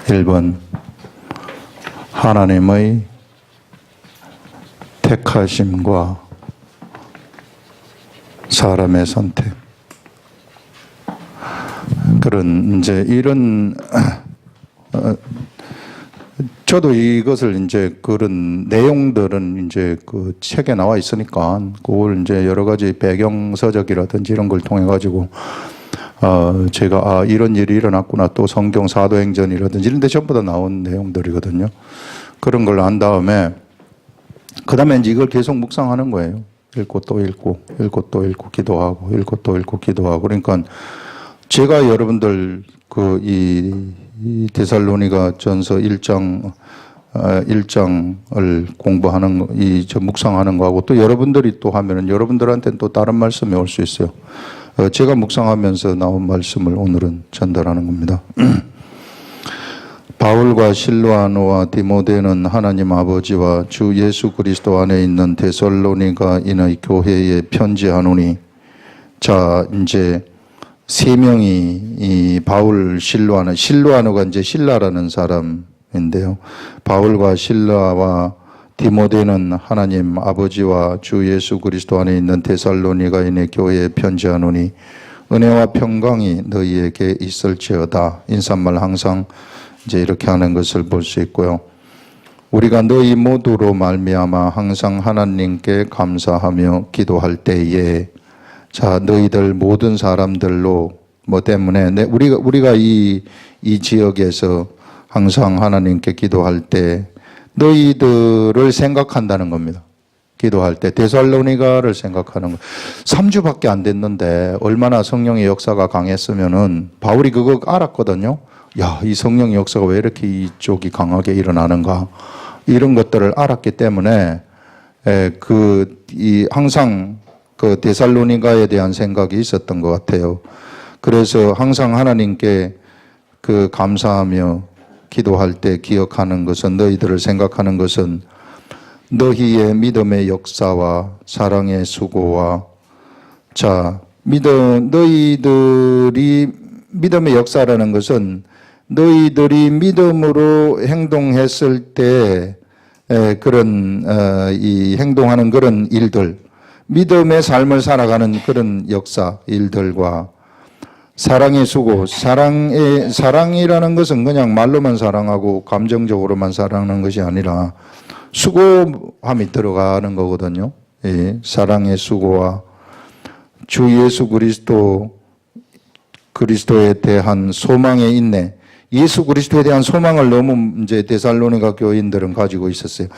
1번 하나님의 택하심과 사람의 선택. 그런 이제 이런 저도 이것을 이제 그런 내용들은 이제 그 책에 나와 있으니까 그걸 이제 여러 가지 배경서적이라든지 이런 걸 통해 가지고 제가 이런 일이 일어났구나, 또 성경 사도행전이라든지 이런 데 전부 다 나온 내용들이거든요. 그런 걸 안 다음에 그다음에 이제 이걸 계속 묵상하는 거예요. 읽고 또 읽고 읽고 또 읽고 기도하고 읽고 또 읽고 기도하고. 그러니까 제가 여러분들 그 이 데살로니가 전서 1장을 공부하는 저 묵상하는 거하고 또 여러분들이 또 하면은 여러분들한테는 또 다른 말씀이 올 수 있어요. 제가 묵상하면서 나온 말씀을 오늘은 전달하는 겁니다. 바울과 실로아노와 디모데는 하나님 아버지와 주 예수 그리스도 안에 있는 데살로니가인의 교회에 편지하노니. 자, 이제 세 명이 이 바울, 실로아노가 이제 신라라는 사람인데요. 바울과 실라와 디모데는 하나님 아버지와 주 예수 그리스도 안에 있는 데살로니가인의 교회에 편지하노니 은혜와 평강이 너희에게 있을지어다. 인사말 항상 이제 이렇게 하는 것을 볼 수 있고요. 우리가 너희 모두로 말미암아 항상 하나님께 감사하며 기도할 때에, 자, 너희들 모든 사람들로 뭐 때문에 우리가 이 지역에서 항상 하나님께 기도할 때 너희들을 생각한다는 겁니다. 기도할 때 데살로니가를 생각하는 거. 3주밖에 안 됐는데 얼마나 성령의 역사가 강했으면은 바울이 그거 알았거든요. 야, 이 성령의 역사가 왜 이렇게 이쪽이 강하게 일어나는가, 이런 것들을 알았기 때문에 항상 그 데살로니가에 대한 생각이 있었던 것 같아요. 그래서 항상 하나님께 그 감사하며 기도할 때 기억하는 것은, 너희들을 생각하는 것은 너희의 믿음의 역사와 사랑의 수고와, 자, 너희들이 믿음의 역사라는 것은 너희들이 믿음으로 행동했을 때 그런 이 행동하는 그런 일들, 믿음의 삶을 살아가는 그런 역사, 일들과 사랑의 수고. 사랑이라는 것은 그냥 말로만 사랑하고 감정적으로만 사랑하는 것이 아니라 수고함이 들어가는 거거든요. 예, 사랑의 수고와 주 예수 그리스도에 대한 소망의 인내. 예수 그리스도에 대한 소망을 너무 이제 데살로니가 교인들은 가지고 있었어요.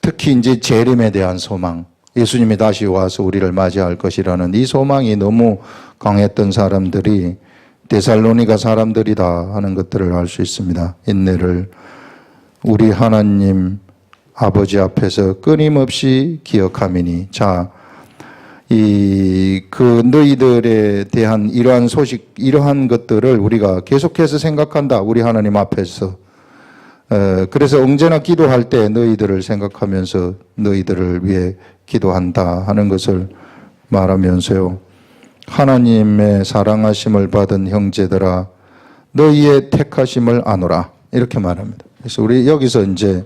특히 이제 재림에 대한 소망. 예수님이 다시 와서 우리를 맞이할 것이라는 이 소망이 너무 강했던 사람들이 데살로니가 사람들이다 하는 것들을 알 수 있습니다. 인내를 우리 하나님 아버지 앞에서 끊임없이 기억함이니. 자, 너희들에 대한 이러한 소식, 이러한 것들을 우리가 계속해서 생각한다. 우리 하나님 앞에서. 그래서 언제나 기도할 때 너희들을 생각하면서 너희들을 위해 기도한다 하는 것을 말하면서요. 하나님의 사랑하심을 받은 형제들아, 너희의 택하심을 아노라. 이렇게 말합니다. 그래서 우리 여기서 이제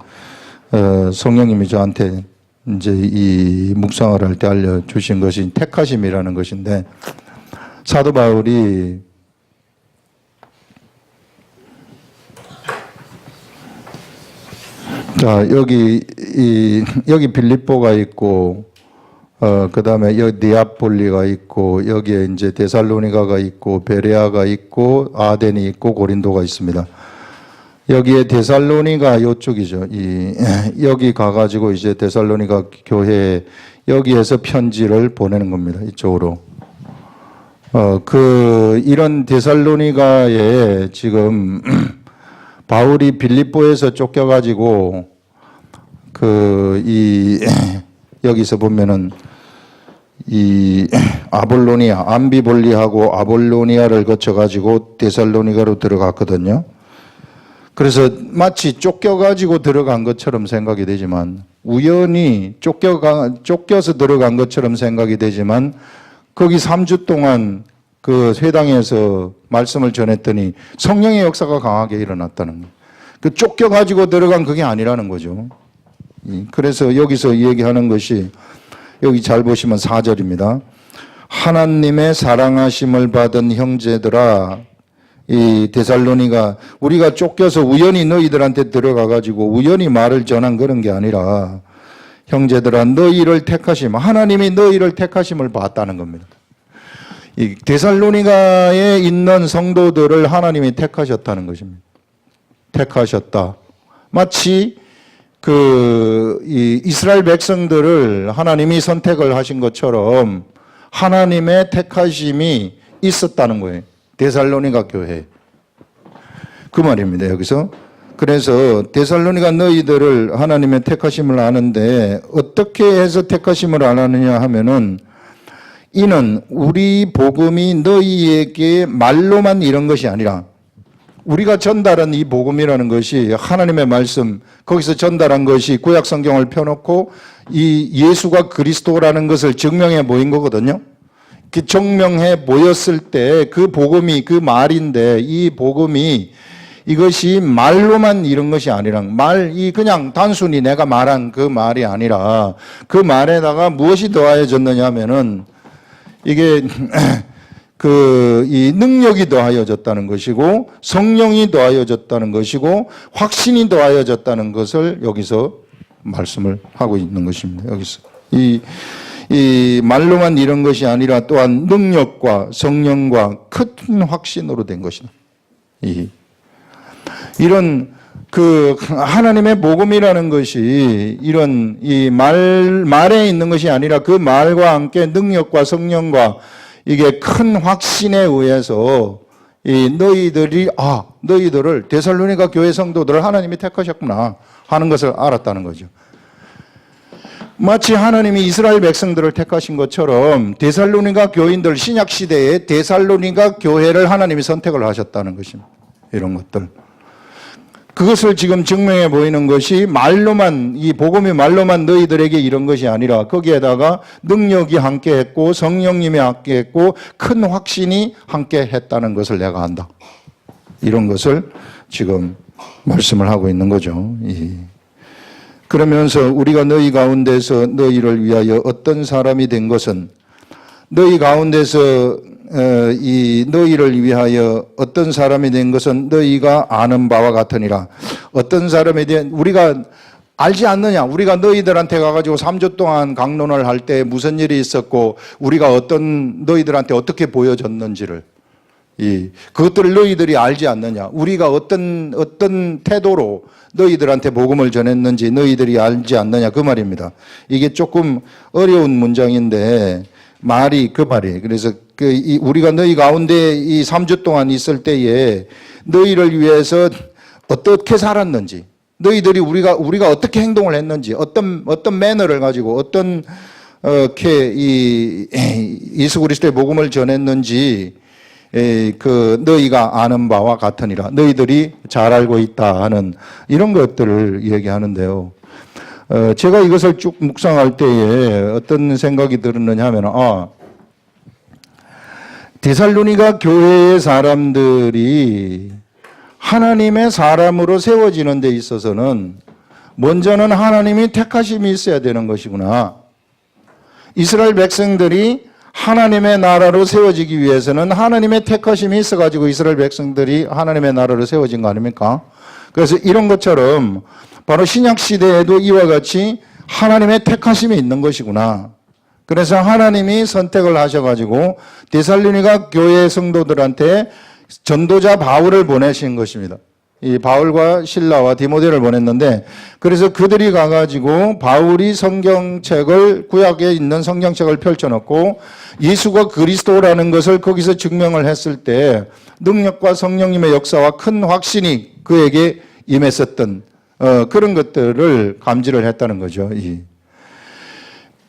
성령님이 저한테 이제 이 묵상을 할 때 알려주신 것이 택하심이라는 것인데, 사도 바울이 자, 여기 빌립보가 있고, 그 다음에 여기 니아폴리가 있고, 여기에 이제 데살로니가가 있고, 베레아가 있고, 아덴이 있고, 고린도가 있습니다. 여기에 데살로니가 요쪽이죠. 여기 가가지고 이제 데살로니가 교회에 여기에서 편지를 보내는 겁니다. 이쪽으로. 이런 데살로니가에 지금 바울이 빌립보에서 쫓겨가지고 여기서 보면은 암비볼리하고 아볼로니아를 거쳐가지고 데살로니가로 들어갔거든요. 그래서 마치 쫓겨가지고 들어간 것처럼 생각이 되지만, 우연히 쫓겨서 들어간 것처럼 생각이 되지만, 거기 3주 동안 그 회당에서 말씀을 전했더니 성령의 역사가 강하게 일어났다는 거예요. 그 쫓겨가지고 들어간 그게 아니라는 거죠. 그래서 여기서 얘기하는 것이 여기 잘 보시면 4절입니다. 하나님의 사랑하심을 받은 형제들아, 이 데살로니가 우리가 쫓겨서 우연히 너희들한테 들어가가지고 우연히 말을 전한 그런 게 아니라 형제들아 너희를 택하심, 하나님이 너희를 택하심을 봤다는 겁니다. 이 데살로니가에 있는 성도들을 하나님이 택하셨다는 것입니다. 택하셨다. 마치 이 이스라엘 백성들을 하나님이 선택을 하신 것처럼 하나님의 택하심이 있었다는 거예요. 데살로니가 교회. 그 말입니다, 여기서. 그래서 데살로니가 너희들을 하나님의 택하심을 아는데 어떻게 해서 택하심을 안 하느냐 하면은 이는 우리 복음이 너희에게 말로만 이런 것이 아니라 우리가 전달한 이 복음이라는 것이 하나님의 말씀, 거기서 전달한 것이 구약 성경을 펴놓고 이 예수가 그리스도라는 것을 증명해 보인 거거든요. 그 증명해 보였을 때 그 복음이 그 말인데 이 복음이 이것이 말로만 이런 것이 아니라 이 그냥 단순히 내가 말한 그 말이 아니라 그 말에다가 무엇이 더하여졌느냐 하면은 이게 이 능력이 더하여졌다는 것이고 성령이 더하여졌다는 것이고 확신이 더하여졌다는 것을 여기서 말씀을 하고 있는 것입니다. 여기서 이 말로만 이런 것이 아니라 또한 능력과 성령과 큰 확신으로 된 것이다. 이런 하나님의 복음이라는 것이 이런 이 말에 있는 것이 아니라 그 말과 함께 능력과 성령과 이게 큰 확신에 의해서 너희들을 데살로니가 교회 성도들을 하나님이 택하셨구나 하는 것을 알았다는 거죠. 마치 하나님이 이스라엘 백성들을 택하신 것처럼 데살로니가 교인들 신약 시대에 데살로니가 교회를 하나님이 선택을 하셨다는 것입니다. 이런 것들. 그것을 지금 증명해 보이는 것이 말로만, 이 복음이 말로만 너희들에게 이런 것이 아니라 거기에다가 능력이 함께 했고 성령님이 함께 했고 큰 확신이 함께 했다는 것을 내가 안다. 이런 것을 지금 말씀을 하고 있는 거죠. 그러면서 우리가 너희 가운데서 너희를 위하여 어떤 사람이 된 것은 너희 가운데서 너희를 위하여 어떤 사람이 된 것은 너희가 아는 바와 같으니라. 어떤 사람에 대한 우리가 알지 않느냐? 우리가 너희들한테 가가지고 3주 동안 강론을 할 때 무슨 일이 있었고 우리가 너희들한테 어떻게 보여졌는지를 그것들을 너희들이 알지 않느냐? 우리가 어떤 태도로 너희들한테 복음을 전했는지 너희들이 알지 않느냐? 그 말입니다. 이게 조금 어려운 문장인데 그 말이에요. 그래서 우리가 너희 가운데 이 3주 동안 있을 때에 너희를 위해서 어떻게 살았는지, 너희들이 우리가 어떻게 행동을 했는지, 어떤 매너를 가지고 예수 그리스도의 복음을 전했는지 너희가 아는 바와 같으니라. 너희들이 잘 알고 있다 하는 이런 것들을 얘기하는데요. 제가 이것을 쭉 묵상할 때에 어떤 생각이 들었느냐 하면 데살로니가 교회의 사람들이 하나님의 사람으로 세워지는 데 있어서는 먼저는 하나님이 택하심이 있어야 되는 것이구나. 이스라엘 백성들이 하나님의 나라로 세워지기 위해서는 하나님의 택하심이 있어가지고 이스라엘 백성들이 하나님의 나라로 세워진 거 아닙니까? 그래서 이런 것처럼 바로 신약 시대에도 이와 같이 하나님의 택하심이 있는 것이구나. 그래서 하나님이 선택을 하셔가지고 데살로니가 교회 성도들한테 전도자 바울을 보내신 것입니다. 이 바울과 실라와 디모데를 보냈는데 그래서 그들이 가가지고 바울이 구약에 있는 성경책을 펼쳐놓고 예수가 그리스도라는 것을 거기서 증명을 했을 때 능력과 성령님의 역사와 큰 확신이 그에게 임했었던 그런 것들을 감지를 했다는 거죠.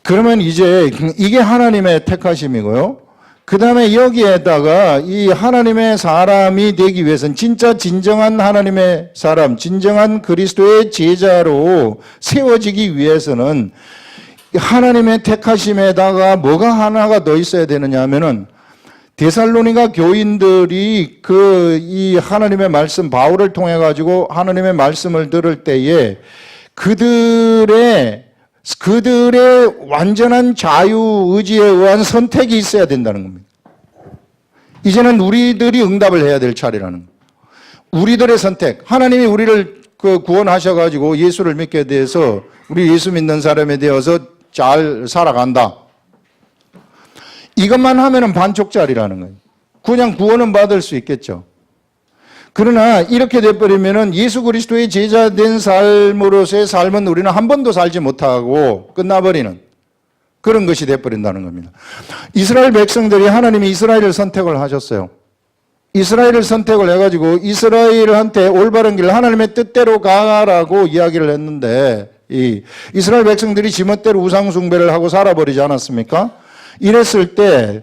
그러면 이제 이게 하나님의 택하심이고요. 그 다음에 여기에다가 이 하나님의 사람이 되기 위해서는 진짜 진정한 하나님의 사람, 진정한 그리스도의 제자로 세워지기 위해서는 하나님의 택하심에다가 뭐가 하나가 더 있어야 되느냐 하면은 데살로니가 교인들이 이 하나님의 말씀, 바울을 통해 가지고 하나님의 말씀을 들을 때에 그들의 완전한 자유 의지에 의한 선택이 있어야 된다는 겁니다. 이제는 우리들이 응답을 해야 될 차례라는 거예요. 우리들의 선택. 하나님이 우리를 구원하셔가지고 예수를 믿게 돼서 우리 예수 믿는 사람에 되어서 잘 살아간다. 이것만 하면은 반쪽짜리라는 거예요. 그냥 구원은 받을 수 있겠죠. 그러나 이렇게 돼버리면은 예수 그리스도의 제자된 삶으로서의 삶은 우리는 한 번도 살지 못하고 끝나버리는 그런 것이 돼버린다는 겁니다. 이스라엘 백성들이 하나님이 이스라엘을 선택을 하셨어요. 이스라엘을 선택을 해가지고 이스라엘한테 올바른 길 하나님의 뜻대로 가라고 이야기를 했는데 이스라엘 백성들이 지멋대로 우상 숭배를 하고 살아버리지 않았습니까? 이랬을 때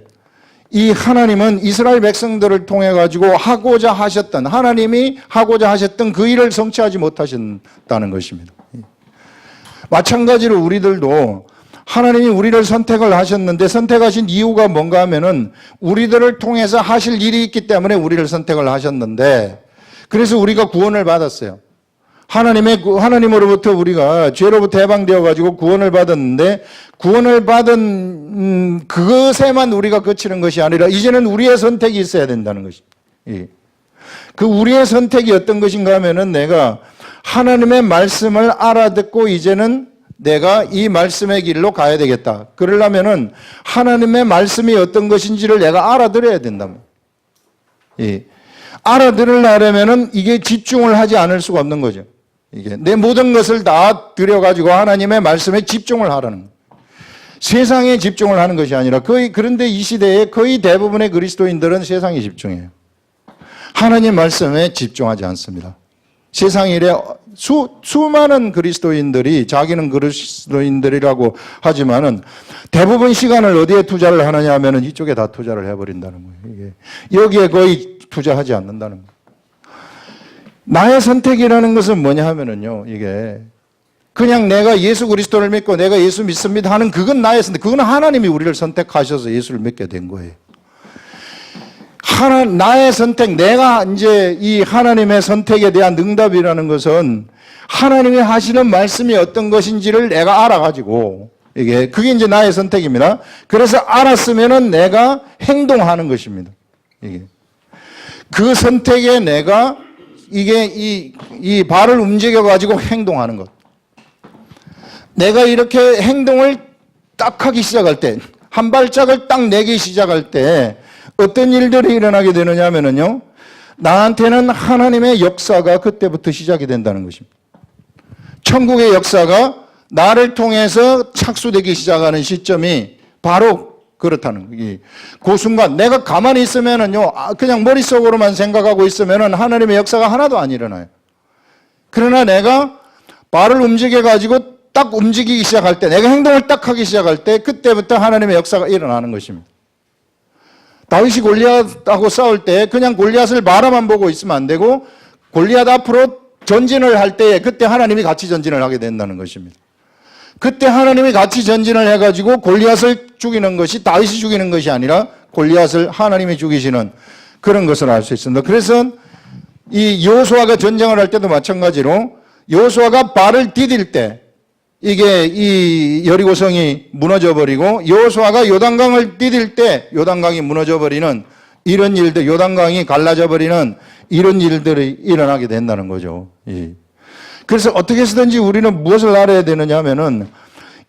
이 하나님은 이스라엘 백성들을 통해 가지고 하나님이 하고자 하셨던 그 일을 성취하지 못하셨다는 것입니다. 마찬가지로 우리들도 하나님이 우리를 선택을 하셨는데 선택하신 이유가 뭔가 하면은 우리들을 통해서 하실 일이 있기 때문에 우리를 선택을 하셨는데 그래서 우리가 구원을 받았어요. 하나님으로부터 우리가 죄로부터 해방되어 가지고 구원을 받았는데 구원을 받은 그것에만 우리가 그치는 것이 아니라 이제는 우리의 선택이 있어야 된다는 것입니다. 그 우리의 선택이 어떤 것인가 하면은 내가 하나님의 말씀을 알아듣고 이제는 내가 이 말씀의 길로 가야 되겠다. 그러려면은 하나님의 말씀이 어떤 것인지를 내가 알아들어야 된답니다. 알아들으려면은 이게 집중을 하지 않을 수가 없는 거죠. 이게 내 모든 것을 다 들여가지고 하나님의 말씀에 집중을 하라는 거예요. 세상에 집중을 하는 것이 아니라 그런데 이 시대에 거의 대부분의 그리스도인들은 세상에 집중해요. 하나님 말씀에 집중하지 않습니다. 세상 일에 수많은 그리스도인들이 자기는 그리스도인들이라고 하지만은 대부분 시간을 어디에 투자를 하느냐 하면은 이쪽에 다 투자를 해버린다는 거예요. 여기에 거의 투자하지 않는다는 거예요. 나의 선택이라는 것은 뭐냐 하면은요, 이게 그냥 내가 예수 그리스도를 믿고 내가 예수 믿습니다 하는 그건 나의 선택. 그건 하나님이 우리를 선택하셔서 예수를 믿게 된 거예요. 나의 선택, 내가 이제 이 하나님의 선택에 대한 응답이라는 것은 하나님이 하시는 말씀이 어떤 것인지를 내가 알아가지고 그게 이제 나의 선택입니다. 그래서 알았으면은 내가 행동하는 것입니다. 그 선택에 내가 이 발을 움직여가지고 행동하는 것. 내가 이렇게 행동을 딱 하기 시작할 때, 한 발짝을 딱 내기 시작할 때 어떤 일들이 일어나게 되느냐 하면요, 나한테는 하나님의 역사가 그때부터 시작이 된다는 것입니다. 천국의 역사가 나를 통해서 착수되기 시작하는 시점이 바로 그렇다는 거예요. 그 순간 내가 가만히 있으면은요, 그냥 머릿속으로만 생각하고 있으면은 하나님의 역사가 하나도 안 일어나요. 그러나 내가 발을 움직여가지고 딱 움직이기 시작할 때, 내가 행동을 딱 하기 시작할 때, 그때부터 하나님의 역사가 일어나는 것입니다. 다윗이 골리앗하고 싸울 때 그냥 골리앗을 바라만 보고 있으면 안 되고 골리앗 앞으로 전진을 할 때 그때 하나님이 같이 전진을 하게 된다는 것입니다. 그때 하나님이 같이 전진을 해가지고 골리앗을 죽이는 것이 다윗이 죽이는 것이 아니라 골리앗을 하나님이 죽이시는 그런 것을 알 수 있습니다. 그래서 이 여호수아가 전쟁을 할 때도 마찬가지로 여호수아가 발을 디딜 때 이게 이 여리고성이 무너져버리고 여호수아가 요단강을 디딜 때 요단강이 무너져버리는 이런 일들, 요단강이 갈라져버리는 이런 일들이 일어나게 된다는 거죠. 그래서 어떻게 해서든지 우리는 무엇을 알아야 되느냐 하면은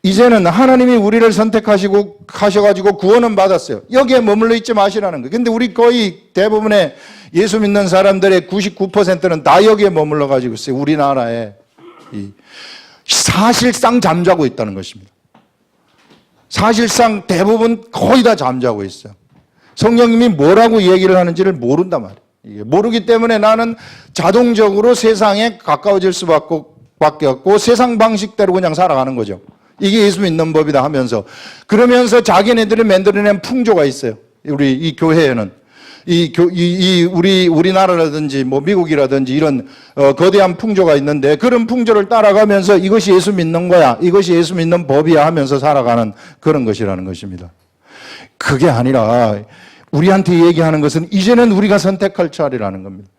이제는 하나님이 우리를 하셔가지고 구원은 받았어요. 여기에 머물러 있지 마시라는 거예요. 근데 우리 거의 대부분의 예수 믿는 사람들의 99%는 다 여기에 머물러 가지고 있어요. 우리나라에. 사실상 잠자고 있다는 것입니다. 사실상 대부분 거의 다 잠자고 있어요. 성령님이 뭐라고 얘기를 하는지를 모른단 말이에요. 모르기 때문에 나는 자동적으로 세상에 가까워질 수밖에 없고 세상 방식대로 그냥 살아가는 거죠. 이게 예수 믿는 법이다 하면서 그러면서 자기네들이 만들어낸 풍조가 있어요. 우리 이 교회에는 우리나라라든지 뭐 미국이라든지 이런 거대한 풍조가 있는데 그런 풍조를 따라가면서 이것이 예수 믿는 거야, 이것이 예수 믿는 법이야 하면서 살아가는 그런 것이라는 것입니다. 그게 아니라 우리한테 얘기하는 것은 이제는 우리가 선택할 차례라는 겁니다.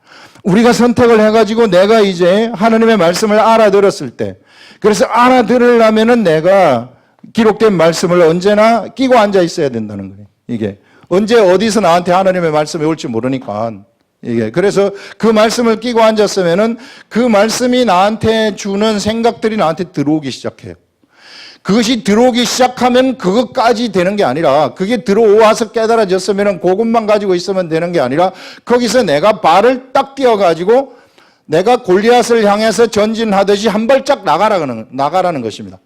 우리가 선택을 해가지고 내가 이제 하나님의 말씀을 알아들었을 때, 그래서 알아들으려면은 내가 기록된 말씀을 언제나 끼고 앉아 있어야 된다는 거예요. 이게 언제 어디서 나한테 하나님의 말씀이 올지 모르니까. 이게 그래서 그 말씀을 끼고 앉았으면은 그 말씀이 나한테 주는 생각들이 나한테 들어오기 시작해요. 그것이 들어오기 시작하면 그것까지 되는 게 아니라, 그게 들어와서 깨달아졌으면 그것만 가지고 있으면 되는 게 아니라, 거기서 내가 발을 딱 띄어가지고 내가 골리앗을 향해서 전진하듯이 한 발짝 나가라는 것입니다.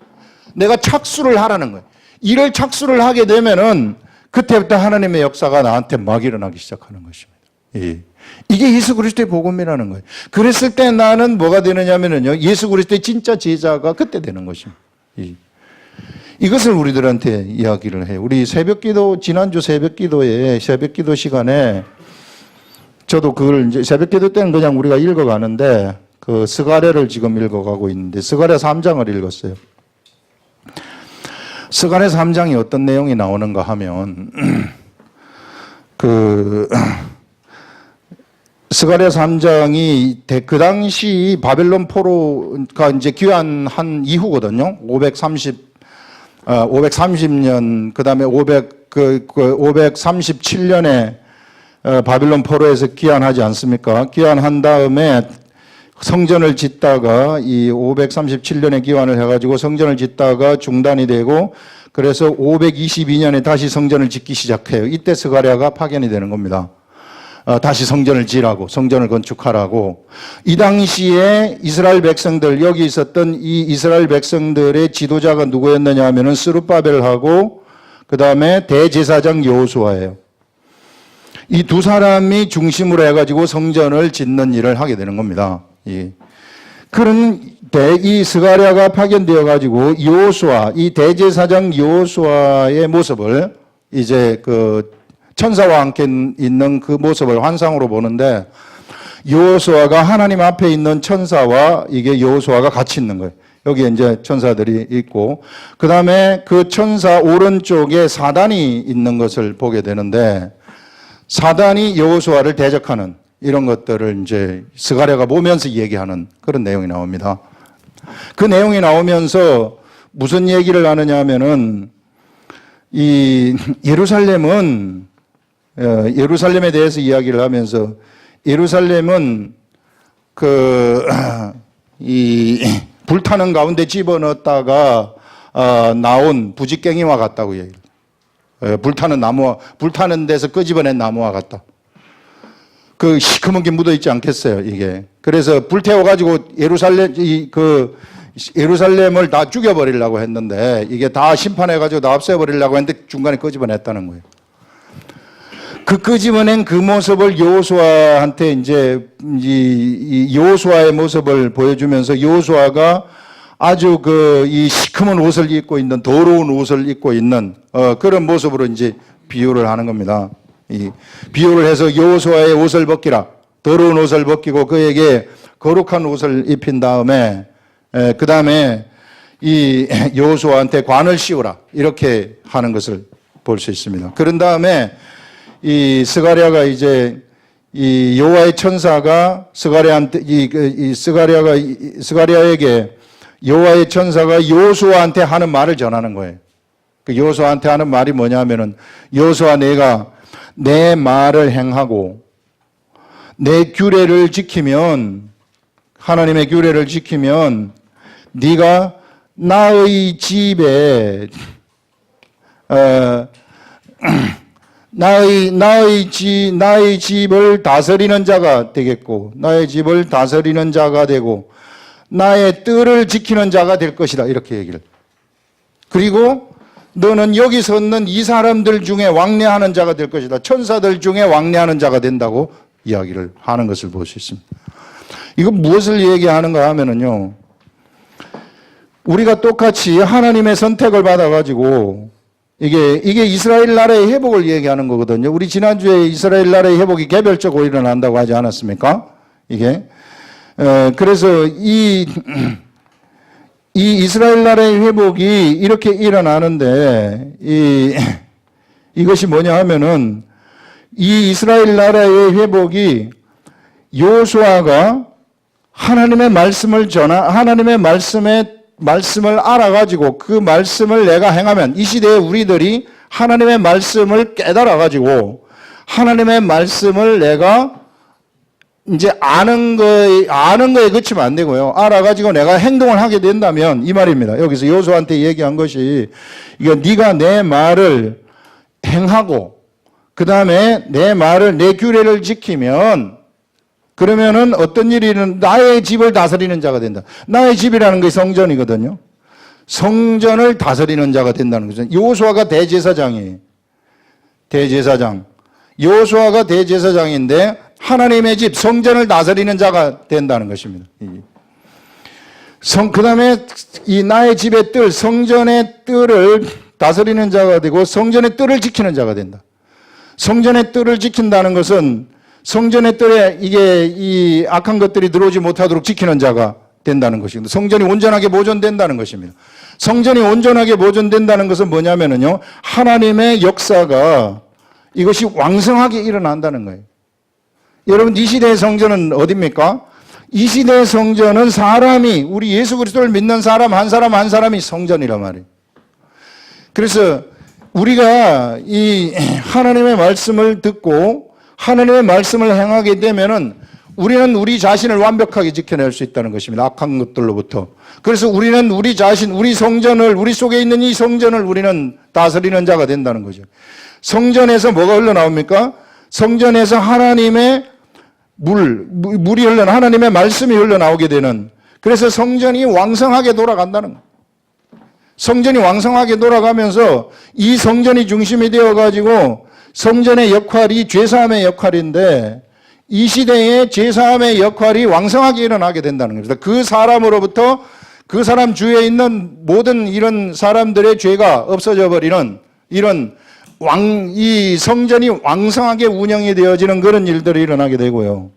내가 착수를 하라는 거예요. 이를 착수를 하게 되면은 그때부터 하나님의 역사가 나한테 막 일어나기 시작하는 것입니다. 예. 이게 예수 그리스도의 복음이라는 거예요. 그랬을 때 나는 뭐가 되느냐면요, 예수 그리스도의 진짜 제자가 그때 되는 것입니다. 예. 이것을 우리들한테 이야기를 해요. 우리 새벽기도, 지난주 새벽기도에, 새벽기도 시간에 저도 그걸 이제 새벽기도 때는 그냥 우리가 읽어가는데, 그 스가랴를 지금 읽어가고 있는데, 스가랴 3장을 읽었어요. 스가랴 3장이 어떤 내용이 나오는가 하면, 스가랴 3장이 그 당시 바벨론 포로가 이제 귀환한 이후거든요. 530년, 그 다음에 537년에 바빌론 포로에서 귀환하지 않습니까? 귀환한 다음에 성전을 짓다가 이 537년에 귀환을 해가지고 성전을 짓다가 중단이 되고, 그래서 522년에 다시 성전을 짓기 시작해요. 이때 스가랴가 파견이 되는 겁니다. 다시 성전을 지으라고, 성전을 건축하라고. 이 당시에 이스라엘 백성들, 여기 있었던 이 이스라엘 백성들의 지도자가 누구였느냐 하면은 스룹바벨하고 그 다음에 대제사장 여호수아예요. 이 두 사람이 중심으로 해가지고 성전을 짓는 일을 하게 되는 겁니다. 예. 그런 이 스가랴가 파견되어 가지고 여호수아, 이 대제사장 여호수아의 모습을 이제 천사와 함께 있는 그 모습을 환상으로 보는데, 여호수아가 하나님 앞에 있는 천사와 이게 여호수아가 같이 있는 거예요. 여기에 이제 천사들이 있고, 그 다음에 그 천사 오른쪽에 사단이 있는 것을 보게 되는데, 사단이 여호수아를 대적하는 이런 것들을 이제 스가랴가 보면서 얘기하는 그런 내용이 나옵니다. 그 내용이 나오면서 무슨 얘기를 하느냐 하면은, 이 예루살렘에 대해서 이야기를 하면서, 예루살렘은 이 불타는 가운데 집어넣었다가 나온 부직갱이와 같다고 얘기해요. 불타는 데서 끄집어낸 나무와 같다. 그 시커먼 게 묻어 있지 않겠어요, 이게. 그래서 불태워가지고 예루살렘을 다 죽여버리려고 했는데, 이게 다 심판해가지고 다 없애버리려고 했는데 중간에 끄집어냈다는 거예요. 그 끄집어낸 그 모습을 여호수아한테 이제 이 여호수아의 모습을 보여주면서, 여호수아가 아주 이 시커먼 옷을 입고 있는, 더러운 옷을 입고 있는 그런 모습으로 이제 비유를 하는 겁니다. 이 비유를 해서 여호수아의 옷을 벗기라, 더러운 옷을 벗기고 그에게 거룩한 옷을 입힌 다음에 그 다음에 이 여호수아한테 관을 씌우라, 이렇게 하는 것을 볼 수 있습니다. 그런 다음에 이 스가랴가 이제 이 여호와의 천사가 스가랴에게 여호와의 천사가 여호수아한테 하는 말을 전하는 거예요. 그 여호수아한테 하는 말이 뭐냐면은, 여호수아, 내가 내 말을 행하고 내 규례를 지키면, 하나님의 규례를 지키면 네가 나의 집에 나의 집을 다스리는 자가 되겠고, 나의 집을 다스리는 자가 되고 나의 뜰을 지키는 자가 될 것이다, 이렇게 얘기를. 그리고 너는 여기 섰는 이 사람들 중에 왕래하는 자가 될 것이다, 천사들 중에 왕래하는 자가 된다고 이야기를 하는 것을 볼 수 있습니다. 이거 무엇을 얘기하는가 하면은요, 우리가 똑같이 하나님의 선택을 받아가지고 이게 이스라엘 나라의 회복을 얘기하는 거거든요. 우리 지난주에 이스라엘 나라의 회복이 개별적으로 일어난다고 하지 않았습니까? 이게. 그래서 이 이스라엘 나라의 회복이 이렇게 일어나는데, 이것이 뭐냐 하면은, 이 이스라엘 나라의 회복이 여호수아가 하나님의 말씀을 하나님의 말씀을 알아가지고 그 말씀을 내가 행하면 이 시대에 우리들이 하나님의 말씀을 깨달아가지고 하나님의 말씀을 내가 이제 아는 거에 그치면 안 되고요. 알아가지고 내가 행동을 하게 된다면 이 말입니다. 여기서 여호수아한테 얘기한 것이 이거 네가 내 말을 행하고 그 다음에 내 말을 내 규례를 지키면 그러면은 어떤 일이는 나의 집을 다스리는 자가 된다. 나의 집이라는 게 성전이거든요. 성전을 다스리는 자가 된다는 거죠. 여호수아가 대제사장이에요. 대제사장. 여호수아가 대제사장인데 하나님의 집 성전을 다스리는 자가 된다는 것입니다. 그 다음에 이 나의 집의 뜰, 성전의 뜰을 다스리는 자가 되고 성전의 뜰을 지키는 자가 된다. 성전의 뜰을 지킨다는 것은 성전의 뜰에 이게 이 악한 것들이 들어오지 못하도록 지키는 자가 된다는 것입니다. 성전이 온전하게 보존된다는 것입니다. 성전이 온전하게 보존된다는 것은 뭐냐면요. 하나님의 역사가 이것이 왕성하게 일어난다는 거예요. 여러분, 이 시대의 성전은 어디입니까? 이 시대의 성전은 사람이, 우리 예수 그리스도를 믿는 사람 한 사람이 성전이란 말이에요. 그래서 우리가 이 하나님의 말씀을 듣고 하나님의 말씀을 행하게 되면은 우리는 우리 자신을 완벽하게 지켜낼 수 있다는 것입니다. 악한 것들로부터. 그래서 우리는 우리 자신, 우리 성전을, 우리 속에 있는 이 성전을 우리는 다스리는 자가 된다는 거죠. 성전에서 뭐가 흘러나옵니까? 성전에서 하나님의 물이 하나님의 말씀이 흘러나오게 되는, 그래서 성전이 왕성하게 돌아간다는 거예요. 성전이 왕성하게 돌아가면서 이 성전이 중심이 되어가지고 성전의 역할이 죄사함의 역할인데 이 시대에 죄사함의 역할이 왕성하게 일어나게 된다는 겁니다. 그 사람으로부터 그 사람 주위에 있는 모든 이런 사람들의 죄가 없어져 버리는 이런 이 성전이 왕성하게 운영이 되어지는 그런 일들이 일어나게 되고요.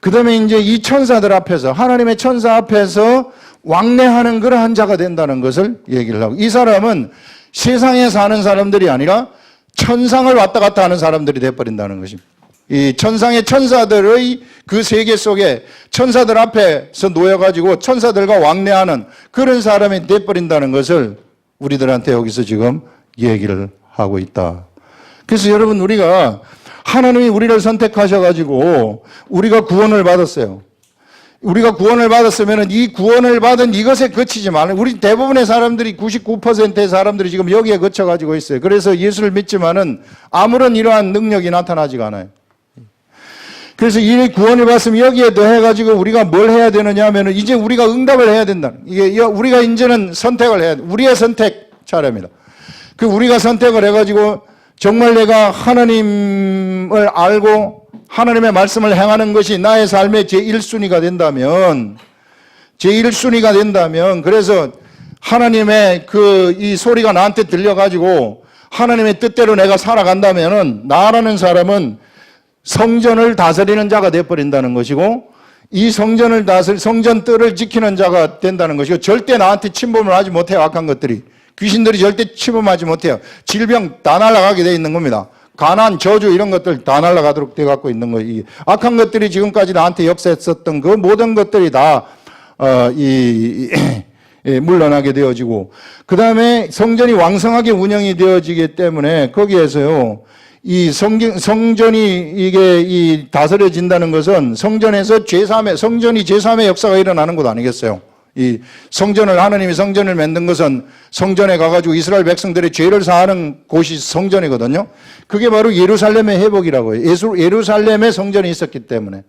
그 다음에 이제 이 천사들 앞에서, 하나님의 천사 앞에서 왕래하는 그러한 자가 된다는 것을 얘기를 하고, 이 사람은 세상에 사는 사람들이 아니라 천상을 왔다 갔다 하는 사람들이 되어버린다는 것입니다. 이 천상의 천사들의 그 세계 속에 천사들 앞에서 놓여가지고 천사들과 왕래하는 그런 사람이 되어버린다는 것을 우리들한테 여기서 지금 얘기를 하고 있다. 그래서 여러분, 우리가 하나님이 우리를 선택하셔가지고 우리가 구원을 받았어요. 우리가 구원을 받았으면 이 구원을 받은 이것에 그치지 말고, 우리 대부분의 사람들이 99%의 사람들이 지금 여기에 그쳐가지고 있어요. 그래서 예수를 믿지만은 아무런 이러한 능력이 나타나지가 않아요. 그래서 이 구원을 받으면 여기에 더해가지고 우리가 뭘 해야 되느냐 하면은 이제 우리가 응답을 해야 된다. 이게 우리가 이제는 선택을 해야 돼. 우리의 선택 차례입니다. 그 우리가 선택을 해가지고 정말 내가 하나님을 알고 하나님의 말씀을 행하는 것이 나의 삶의 제1순위가 된다면, 그래서 하나님의 이 소리가 나한테 들려가지고 하나님의 뜻대로 내가 살아간다면은 나라는 사람은 성전을 다스리는 자가 되어버린다는 것이고, 이 성전 뜰을 지키는 자가 된다는 것이고, 절대 나한테 침범을 하지 못해요. 악한 것들이. 귀신들이 절대 침범하지 못해요. 질병 다 날아가게 되어 있는 겁니다. 가난, 저주 이런 것들 다 날아가도록 되어 갖고 있는 거예요. 악한 것들이 지금까지 나한테 역사했었던 그 모든 것들이 다 물러나게 되어지고, 그 다음에 성전이 왕성하게 운영이 되어지기 때문에 거기에서요, 이 성전이 이게 다스려진다는 것은 성전에서 성전이 제3의 역사가 일어나는 것 아니겠어요? 이 하나님이 성전을 만든 것은 성전에 가가지고 이스라엘 백성들의 죄를 사하는 곳이 성전이거든요. 그게 바로 예루살렘의 회복이라고 해요. 예루살렘에 성전이 있었기 때문에.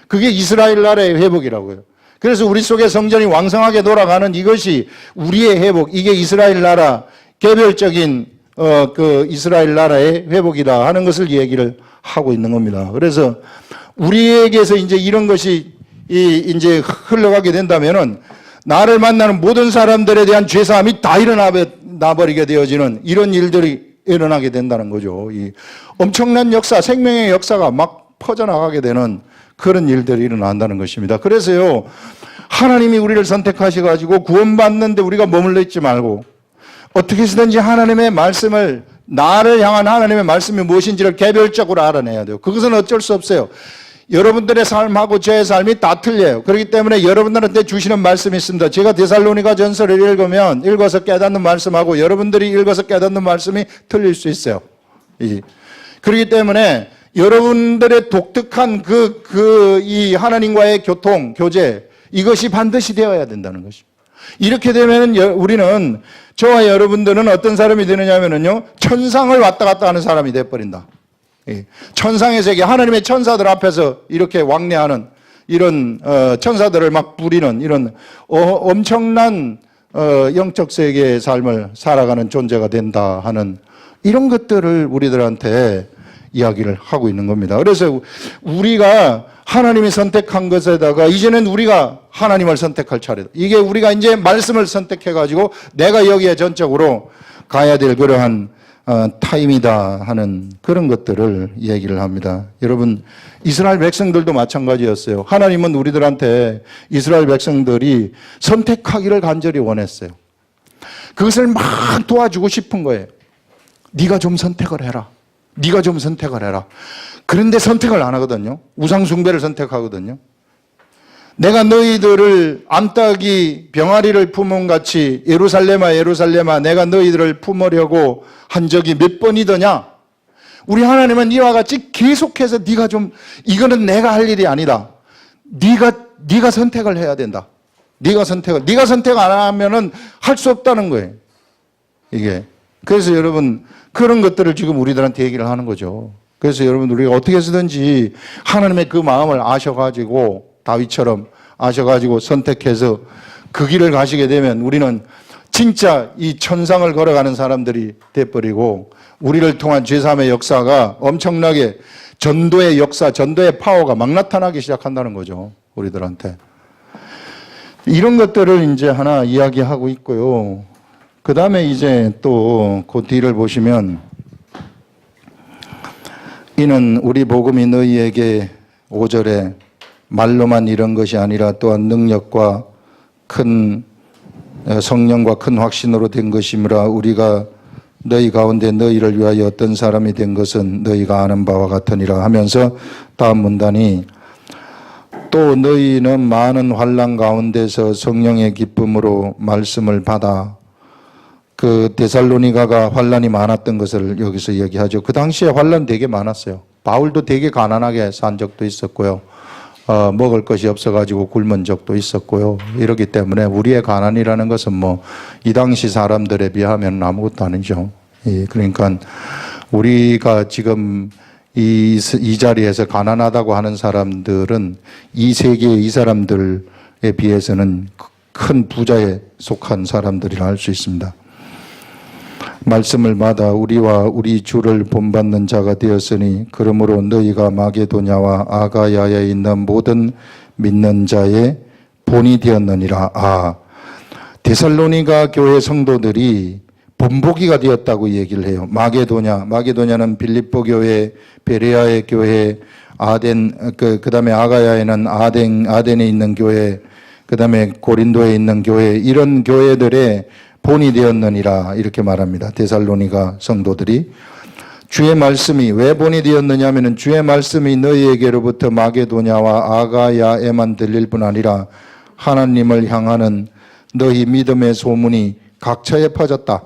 그게 이스라엘 나라의 회복이라고요. 그래서 우리 속에 성전이 왕성하게 돌아가는 이것이 우리의 회복, 이게 이스라엘 나라, 개별적인 그 이스라엘 나라의 회복이다 하는 것을 얘기를 하고 있는 겁니다. 그래서 우리에게서 이제 이런 것이 이제 흘러가게 된다면은 나를 만나는 모든 사람들에 대한 죄사함이 다 일어나버리게 되어지는 이런 일들이 일어나게 된다는 거죠. 이 엄청난 역사, 생명의 역사가 막 퍼져나가게 되는 그런 일들이 일어난다는 것입니다. 그래서요, 하나님이 우리를 선택하셔가지고 구원받는데 우리가 머물러 있지 말고 어떻게 해서든지 하나님의 말씀을 나를 향한 하나님의 말씀이 무엇인지를 개별적으로 알아내야 돼요. 그것은 어쩔 수 없어요. 여러분들의 삶하고 저의 삶이 다 틀려요. 그렇기 때문에 여러분들한테 주시는 말씀이 있습니다. 제가 데살로니가 전서를 읽어서 깨닫는 말씀하고 여러분들이 읽어서 깨닫는 말씀이 틀릴 수 있어요. 그렇기 때문에 여러분들의 독특한 이 하나님과의 교제, 이것이 반드시 되어야 된다는 것입니다. 이렇게 되면 우리는, 저와 여러분들은 어떤 사람이 되느냐면요, 천상을 왔다 갔다 하는 사람이 되어버린다. 천상의 세계, 하나님의 천사들 앞에서 이렇게 왕래하는 이런 천사들을 막 부리는 이런 엄청난 영적 세계의 삶을 살아가는 존재가 된다 하는 이런 것들을 우리들한테 이야기를 하고 있는 겁니다. 그래서 우리가 하나님이 선택한 것에다가 이제는 우리가 하나님을 선택할 차례다. 이게 우리가 이제 말씀을 선택해가지고 내가 여기에 전적으로 가야 될 그러한 타임이다 하는 그런 것들을 얘기를 합니다. 여러분, 이스라엘 백성들도 마찬가지였어요. 하나님은 우리들한테 이스라엘 백성들이 선택하기를 간절히 원했어요. 그것을 막 도와주고 싶은 거예요. 네가 좀 선택을 해라. 네가 좀 선택을 해라. 그런데 선택을 안 하거든요. 우상 숭배를 선택하거든요. 내가 너희들을 암탉이 병아리를 품은 같이 예루살렘아 예루살렘아 내가 너희들을 품으려고 한 적이 몇 번이더냐. 우리 하나님은 이와 같이 계속해서 네가 좀, 이거는 내가 할 일이 아니다. 네가 선택을 해야 된다. 네가 선택 안 하면은 할 수 없다는 거예요. 이게. 그래서 여러분, 그런 것들을 지금 우리들한테 얘기를 하는 거죠. 그래서 여러분, 우리가 어떻게 해서든지 하나님의 그 마음을 아셔가지고, 다윗처럼 아셔가지고 선택해서 그 길을 가시게 되면 우리는 진짜 이 천상을 걸어가는 사람들이 돼버리고, 우리를 통한 제3의 역사가 엄청나게 전도의 역사, 전도의 파워가 막 나타나기 시작한다는 거죠. 우리들한테. 이런 것들을 이제 하나 이야기하고 있고요. 그 다음에 이제 또 그 뒤를 보시면, 이는 우리 복음이 너희에게 5절에 말로만 이런 것이 아니라 또한 능력과 큰 성령과 큰 확신으로 된 것이므라. 우리가 너희 가운데 너희를 위하여 어떤 사람이 된 것은 너희가 아는 바와 같으니라 하면서 다음 문단이 또 너희는 많은 환난 가운데서 성령의 기쁨으로 말씀을 받아. 그 데살로니가가 환난이 많았던 것을 여기서 얘기하죠. 그 당시에 환난 되게 많았어요. 바울도 되게 가난하게 산 적도 있었고요. 먹을 것이 없어가지고 굶은 적도 있었고요. 이러기 때문에 우리의 가난이라는 것은 뭐 이 당시 사람들에 비하면 아무것도 아니죠. 그러니까 우리가 지금 이 자리에서 가난하다고 하는 사람들은 이 세계의 이 사람들에 비해서는 큰 부자에 속한 사람들이라 할 수 있습니다. 말씀을 받아 우리와 우리 주를 본받는 자가 되었으니 그러므로 너희가 마게도냐와 아가야에 있는 모든 믿는 자의 본이 되었느니라. 데살로니가 교회 성도들이 본보기가 되었다고 얘기를 해요. 마게도냐는 빌립보 교회, 베레아의 교회, 그다음에 아가야에는 아덴에 있는 교회, 그다음에 고린도에 있는 교회, 이런 교회들의 본이 되었느니라 이렇게 말합니다. 데살로니가 성도들이. 주의 말씀이 왜 본이 되었느냐 하면 주의 말씀이 너희에게로부터 마게도냐와 아가야에만 들릴 뿐 아니라 하나님을 향하는 너희 믿음의 소문이 각처에 퍼졌다.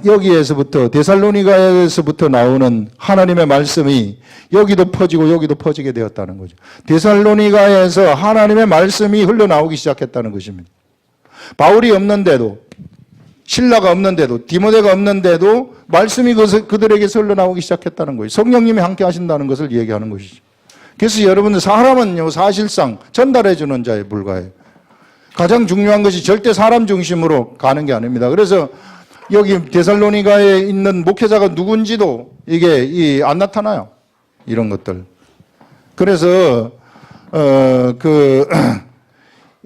여기에서부터 데살로니가에서부터 나오는 하나님의 말씀이 여기도 퍼지고 여기도 퍼지게 되었다는 거죠. 데살로니가에서 하나님의 말씀이 흘러나오기 시작했다는 것입니다. 바울이 없는데도, 신라가 없는데도, 디모데가 없는데도 말씀이 그들에게서 흘러나오기 시작했다는 거예요. 성령님이 함께 하신다는 것을 얘기하는 것이죠. 그래서 여러분들, 사람은요 사실상 전달해 주는 자에 불과해요. 가장 중요한 것이 절대 사람 중심으로 가는 게 아닙니다. 그래서 여기 데살로니가에 있는 목회자가 누군지도 이게 안 나타나요. 이런 것들. 그래서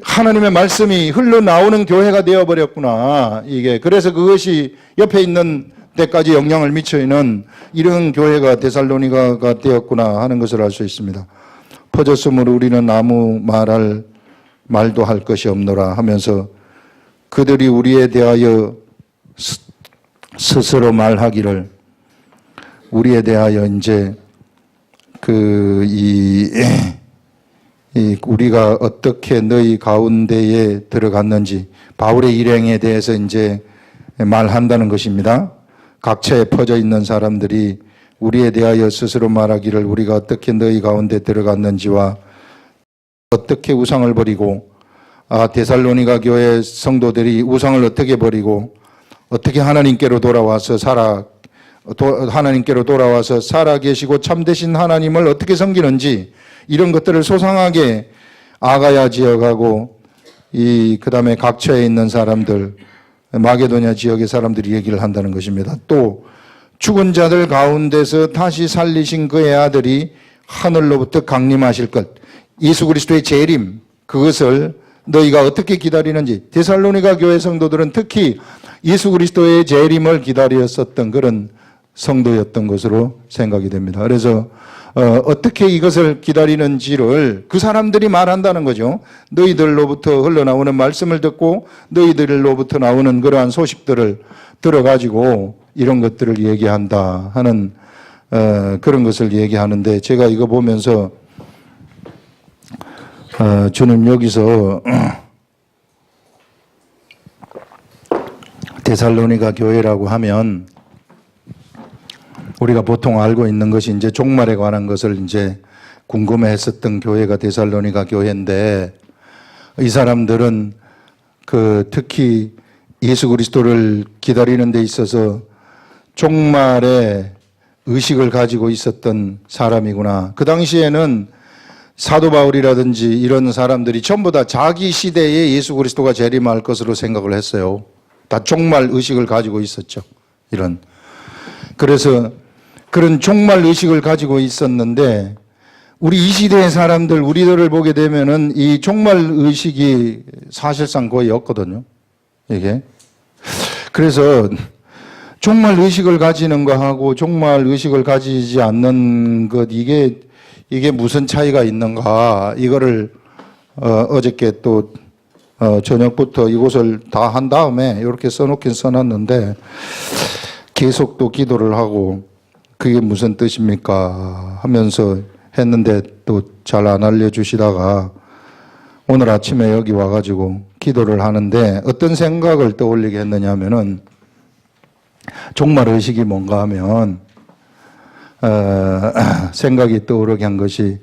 하나님의 말씀이 흘러나오는 교회가 되어버렸구나. 그래서 그것이 옆에 있는 데까지 영향을 미치는 이런 교회가 데살로니가가 되었구나 하는 것을 알 수 있습니다. 퍼졌으므로 우리는 아무 말도 할 것이 없노라 하면서 그들이 우리에 대하여 스스로 말하기를 우리에 대하여 이제 우리가 어떻게 너희 가운데에 들어갔는지 바울의 일행에 대해서 이제 말한다는 것입니다. 각처에 퍼져 있는 사람들이 우리에 대하여 스스로 말하기를 우리가 어떻게 너희 가운데 들어갔는지와 어떻게 우상을 버리고 데살로니가 교회 성도들이 우상을 어떻게 버리고 어떻게 하나님께로 돌아와서 살아 계시고 참되신 하나님을 어떻게 섬기는지 이런 것들을 소상하게 아가야 지역하고 그다음에 각처에 있는 사람들 마게도냐 지역의 사람들이 얘기를 한다는 것입니다. 또 죽은 자들 가운데서 다시 살리신 그의 아들이 하늘로부터 강림하실 것, 예수 그리스도의 재림, 그것을 너희가 어떻게 기다리는지. 데살로니가 교회 성도들은 특히 예수 그리스도의 재림을 기다렸었던 그런 성도였던 것으로 생각이 됩니다. 그래서 어떻게 이것을 기다리는지를 그 사람들이 말한다는 거죠. 너희들로부터 흘러나오는 말씀을 듣고 너희들로부터 나오는 그러한 소식들을 들어가지고 이런 것들을 얘기한다 하는 그런 것을 얘기하는데, 제가 이거 보면서 주님 여기서 데살로니가 교회라고 하면 우리가 보통 알고 있는 것이 이제 종말에 관한 것을 이제 궁금해했었던 교회가 데살로니가 교회인데, 이 사람들은 특히 예수 그리스도를 기다리는 데 있어서 종말의 의식을 가지고 있었던 사람이구나. 그 당시에는 사도 바울이라든지 이런 사람들이 전부 다 자기 시대에 예수 그리스도가 재림할 것으로 생각을 했어요. 다 종말 의식을 가지고 있었죠. 그래서 그런 종말 의식을 가지고 있었는데, 우리 이 시대의 사람들, 우리들을 보게 되면은 이 종말 의식이 사실상 거의 없거든요. 이게. 그래서 종말 의식을 가지는 거하고 종말 의식을 가지지 않는 것, 이게 무슨 차이가 있는가, 이거를 어저께 또 저녁부터 이곳을 다 한 다음에 이렇게 써놓긴 써놨는데, 계속 또 기도를 하고 그게 무슨 뜻입니까 하면서 했는데 또 잘 안 알려주시다가 오늘 아침에 여기 와가지고 기도를 하는데 어떤 생각을 떠올리게 했느냐 하면은, 종말의식이 뭔가 하면 생각이 떠오르게 한 것이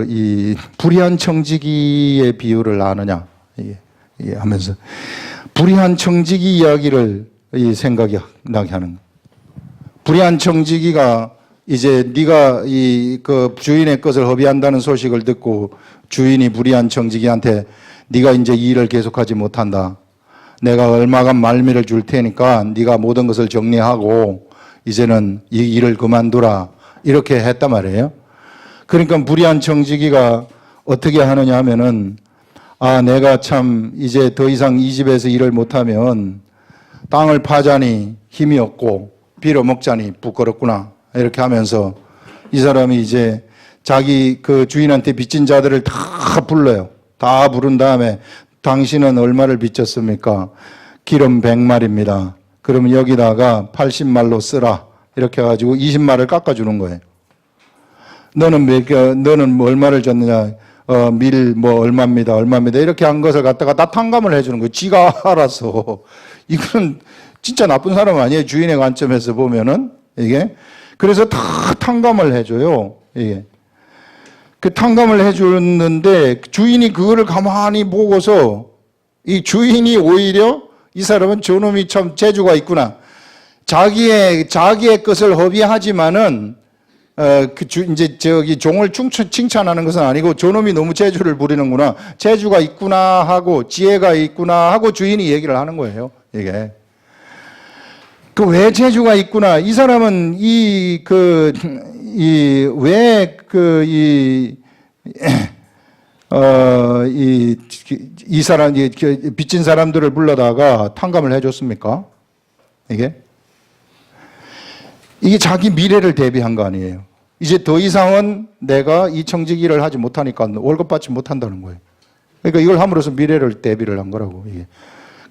이 불의한 청지기의 비유를 아느냐 하면서 불의한 청지기 이야기를 생각이 나게 하는 거예요. 불의한 청지기가 이제 네가 그 주인의 것을 허비한다는 소식을 듣고 주인이 불의한 청지기한테 네가 이제 이 일을 계속하지 못한다. 내가 얼마간 말미를 줄 테니까 네가 모든 것을 정리하고 이제는 이 일을 그만두라. 이렇게 했단 말이에요. 그러니까 불의한 청지기가 어떻게 하느냐 하면은, 내가 참 이제 더 이상 이 집에서 일을 못하면 땅을 파자니 힘이 없고 빌어먹자니 부끄럽구나. 이렇게 하면서 이 사람이 이제 자기 그 주인한테 빚진 자들을 다 불러요. 다 부른 다음에 당신은 얼마를 빚졌습니까? 기름 100말입니다. 그러면 여기다가 80말로 쓰라. 이렇게 해가지고 20말을 깎아주는 거예요. 너는 뭐 얼마를 줬느냐? 밀 얼마입니다. 이렇게 한 것을 갖다가 다 탕감을 해주는 거예요. 지가 알아서. 이건 진짜 나쁜 사람 아니에요. 주인의 관점에서 보면은 이게. 그래서 다 탕감을 해줘요. 이게. 그 탕감을 해주는데 주인이 그거를 가만히 보고서 이 주인이 오히려 이 사람은 저놈이 참 재주가 있구나. 자기의 것을 허비하지만은 이제 종을 칭찬하는 것은 아니고 저놈이 너무 재주를 부리는구나. 재주가 있구나 하고 지혜가 있구나 하고 주인이 얘기를 하는 거예요. 이게. 왜 재주가 있구나. 이 사람은 이 사람, 빚진 사람들을 불러다가 탕감을 해줬습니까? 이게 자기 미래를 대비한 거 아니에요. 이제 더 이상은 내가 이 청지기를 하지 못하니까 월급 받지 못한다는 거예요. 그러니까 이걸 함으로써 미래를 대비를 한 거라고. 이게.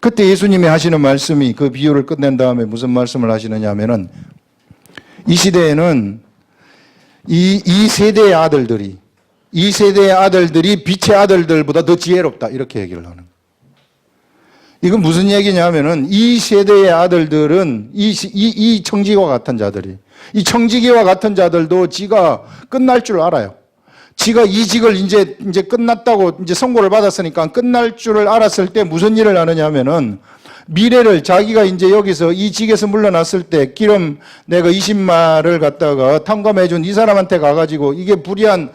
그때 예수님이 하시는 말씀이 그 비유를 끝낸 다음에 무슨 말씀을 하시느냐 하면은 이 시대에는 이 세대의 아들들이 빛의 아들들보다 더 지혜롭다 이렇게 얘기를 하는 거예요. 이건 무슨 얘기냐 하면은 이 세대의 아들들은 이 청지기와 같은 자들이 이 청지기와 같은 자들도 지가 끝날 줄 알아요. 지가 이 직을 이제 끝났다고 이제 선고를 받았으니까 끝날 줄을 알았을 때 무슨 일을 하느냐 하면은 미래를 자기가 이제 여기서 이 직에서 물러났을 때 기름 내가 20마를 갖다가 탕감해 준 이 사람한테 가가지고 이게 불의한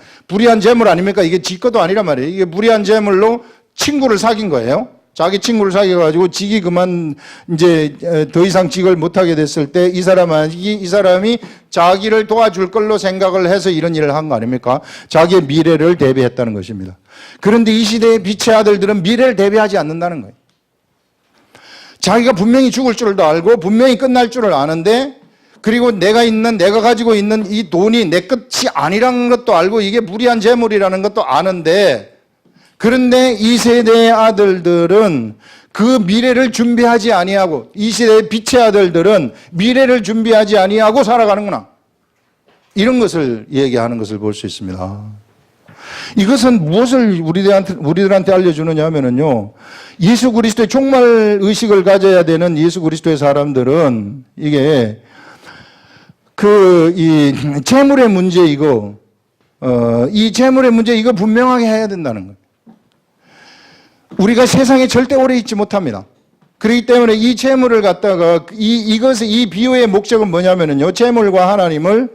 재물 아닙니까? 이게 지 것도 아니란 말이에요. 이게 불의한 재물로 친구를 사귄 거예요. 자기 친구를 사귀어가지고 직이 그만 이제 더 이상 직을 못하게 됐을 때 이 사람이 자기를 도와줄 걸로 생각을 해서 이런 일을 한 거 아닙니까? 자기의 미래를 대비했다는 것입니다. 그런데 이 시대의 빛의 아들들은 미래를 대비하지 않는다는 거예요. 자기가 분명히 죽을 줄도 알고 분명히 끝날 줄을 아는데 그리고 내가 가지고 있는 이 돈이 내 것이 아니라는 것도 알고 이게 무리한 재물이라는 것도 아는데 그런데 이 세대의 아들들은 그 미래를 준비하지 아니하고 이 시대의 빛의 아들들은 미래를 준비하지 아니하고 살아가는구나. 이런 것을 얘기하는 것을 볼 수 있습니다. 이것은 무엇을 우리들한테 알려주느냐 하면은요, 예수 그리스도의 종말 의식을 가져야 되는 예수 그리스도의 사람들은 이게 이 재물의 문제 이 재물의 문제 이거 분명하게 해야 된다는 거예요. 우리가 세상에 절대 오래 있지 못합니다. 그렇기 때문에 이 재물을 갖다가 이 비유의 목적은 뭐냐면은요, 재물과 하나님을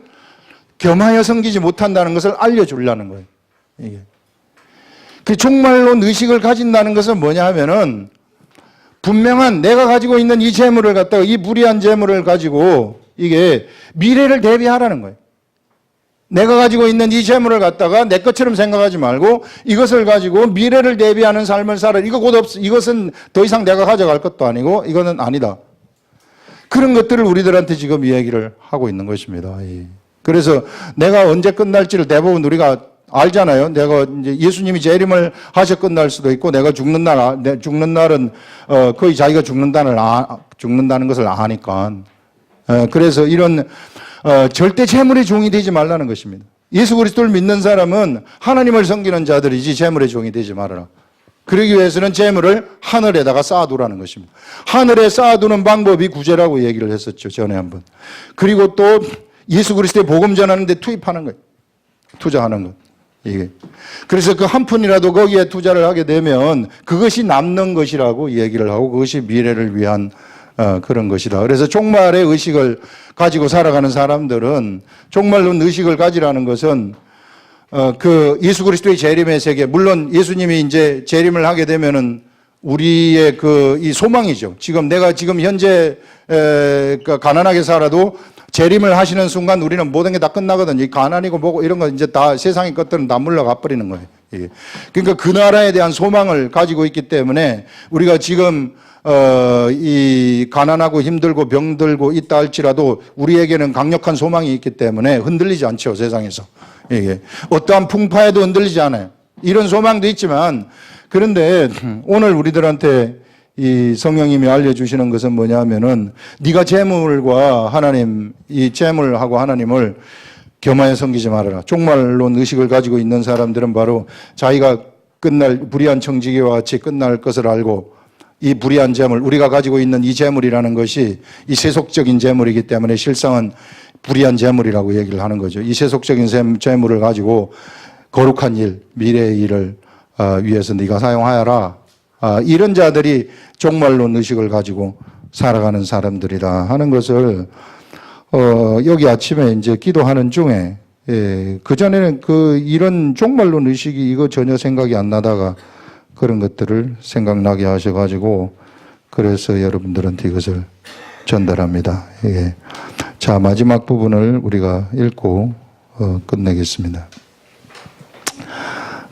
겸하여 섬기지 못한다는 것을 알려주려는 거예요. 이게. 그 종말론 의식을 가진다는 것은 뭐냐 하면은 분명한 내가 가지고 있는 이 재물을 갖다가 이 무리한 재물을 가지고 이게 미래를 대비하라는 거예요. 내가 가지고 있는 이 재물을 갖다가 내 것처럼 생각하지 말고 이것을 가지고 미래를 대비하는 삶을 살아. 이것은 더 이상 내가 가져갈 것도 아니고 이거는 아니다. 그런 것들을 우리들한테 지금 이야기를 하고 있는 것입니다. 그래서 내가 언제 끝날지를 대부분 우리가 알잖아요. 내가 이제 예수님이 재림을 하셔 끝날 수도 있고 내가 죽는 날은 거의 자기가 죽는다는 것을 아니까. 그래서 이런 절대 재물의 종이 되지 말라는 것입니다. 예수 그리스도를 믿는 사람은 하나님을 섬기는 자들이지 재물의 종이 되지 말아라. 그러기 위해서는 재물을 하늘에다가 쌓아두라는 것입니다. 하늘에 쌓아두는 방법이 구제라고 얘기를 했었죠. 전에 한번. 그리고 또 예수 그리스도의 복음 전하는 데 투입하는 거예요. 투자하는 것. 이게. 그래서 그 한 푼이라도 거기에 투자를 하게 되면 그것이 남는 것이라고 얘기를 하고 그것이 미래를 위한 그런 것이다. 그래서 종말의 의식을 가지고 살아가는 사람들은 종말론 의식을 가지라는 것은 그 예수 그리스도의 재림의 세계, 물론 예수님이 이제 재림을 하게 되면은 우리의 이 소망이죠. 내가 현재 가난하게 살아도 재림을 하시는 순간 우리는 모든 게 다 끝나거든요. 가난이고 뭐고 이런 거 이제 다 세상의 것들은 다 물러가 버리는 거예요. 그러니까 그 나라에 대한 소망을 가지고 있기 때문에 우리가 지금 이 가난하고 힘들고 병들고 있다 할지라도 우리에게는 강력한 소망이 있기 때문에 흔들리지 않죠. 세상에서. 어떠한 풍파에도 흔들리지 않아요. 이런 소망도 있지만 그런데 오늘 우리들한테 이 성령님이 알려주시는 것은 뭐냐 하면은 네가 재물과 하나님, 이 재물하고 하나님을 겸하여 섬기지 말아라. 종말론 의식을 가지고 있는 사람들은 바로 자기가 불의한 청지기와 같이 끝날 것을 알고 이 불의한 재물, 우리가 가지고 있는 이 재물이라는 것이 이 세속적인 재물이기 때문에 실상은 불의한 재물이라고 얘기를 하는 거죠. 이 세속적인 재물을 가지고 거룩한 일, 미래의 일을 위해서 네가 사용하여라. 이런 자들이 종말론 의식을 가지고 살아가는 사람들이다 하는 것을 여기 아침에 이제 기도하는 중에 그전에는 이런 종말론 의식이 이거 전혀 생각이 안 나다가 그런 것들을 생각나게 하셔가지고 그래서 여러분들한테 이것을 전달합니다. 자, 마지막 부분을 우리가 읽고 끝내겠습니다.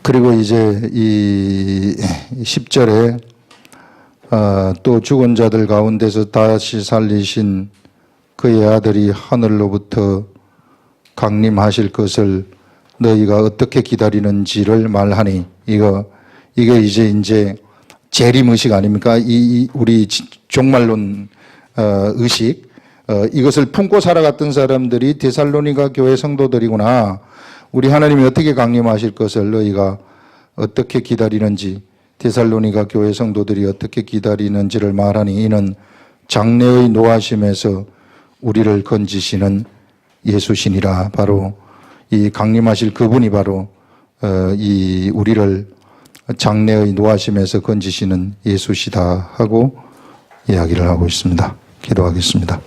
그리고 이제 이 10절에 또 죽은 자들 가운데서 다시 살리신 그의 아들이 하늘로부터 강림하실 것을 너희가 어떻게 기다리는지를 말하니 이게 이제 재림 의식 아닙니까? 우리 종말론 의식, 이것을 품고 살아갔던 사람들이 데살로니가 교회 성도들이구나. 우리 하나님이 어떻게 강림하실 것을 너희가 어떻게 기다리는지, 데살로니가 교회 성도들이 어떻게 기다리는지를 말하니 이는 장래의 노하심에서 우리를 건지시는 예수시니라. 바로 이 강림하실 그분이 바로 이 우리를 장래의 노하심에서 건지시는 예수시다 하고 이야기를 하고 있습니다. 기도하겠습니다.